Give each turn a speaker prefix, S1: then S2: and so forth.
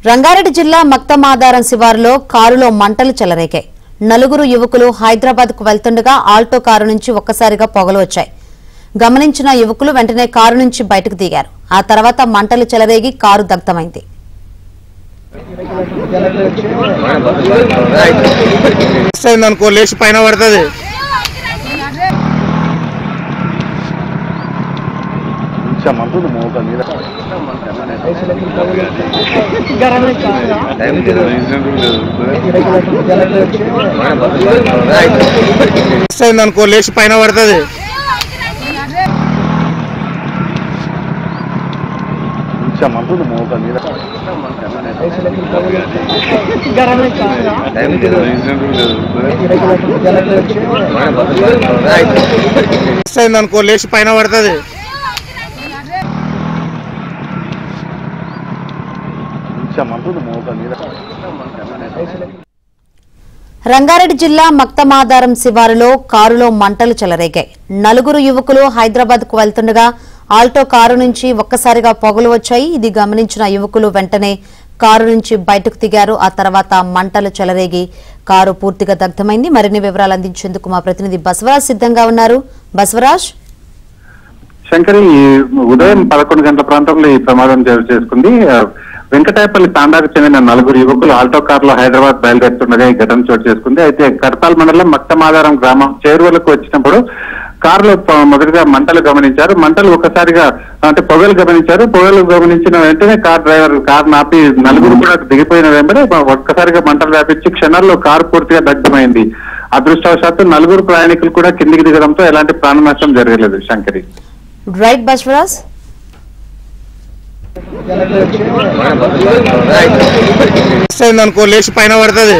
S1: రంగారెడ్డి జిల్లా మక్తమాదారం శివారులో కారులో మంటలు చెలరేగాయి. నలుగురు యువకులు హైదరాబాద్ కు వెళ్తుండగా ఆల్టో కారు నుంచి ఒక్కసారిగా పొగలు వచ్చాయి. గమనించిన యువకులు వెంటనే కారు నుంచి బయటకు దిగారు. ఆ తర్వాత మంటలు చెలరేగి కారు దగ్ధమైంది.
S2: లేచి పైన పడుతుంది. లేచి పైన పడుతుంది.
S1: రంగారెడ్డి జిల్లా మక్తమాదారం శివారులో కారులో మంటలు చెలరేగాయి. నలుగురు యువకులు హైదరాబాద్ కు వెళ్తుండగా ఆల్టో కారు నుంచి ఒక్కసారిగా పొగలు వచ్చాయి. ఇది గమనించిన యువకులు వెంటనే కారు నుంచి బయటకు దిగారు. ఆ తర్వాత మంటలు చెలరేగి కారు పూర్తిగా దగ్ధమైంది. మరిన్ని వివరాలు అందించేందుకు మా ప్రతినిధి బసవరాజ్ సిద్ధంగా ఉన్నారు. బసవరాజ్,
S3: శంకరి, ఉదయం 11 గంటల ప్రాంతంలో ఈ ప్రమాదం చేసుకుంది. వెంకటాయపల్లి తాండాకు చెందిన నలుగురు యువకులు ఆల్టో కారులో హైదరాబాద్ బయలుదేరుతుండగా ఈ ఘటన చోటు చేసుకుంది. అయితే కడతాల్ మండలం మక్తమాదారం గ్రామం చేరువలకు వచ్చినప్పుడు కారులో మొదటిగా మంటలు గమనించారు. మంటలు ఒక్కసారిగా పొగలు గమనించారు. పొగలు గమనించిన వెంటనే కారు నాపి నలుగురు కూడా దిగిపోయిన వెంబడే ఒక్కసారిగా మంటలు వ్యాపించి క్షణాల్లో కారు పూర్తిగా దగ్ధమైంది. అదృష్టవశాత్తు నలుగురు ప్రయాణికులు కూడా కిందికి దిగడంతో ఎలాంటి ప్రాణ నష్టం జరగలేదు. శంకరి,
S1: రైట్ బసవరాజ్.
S2: లేచి పైన పడుతుంది.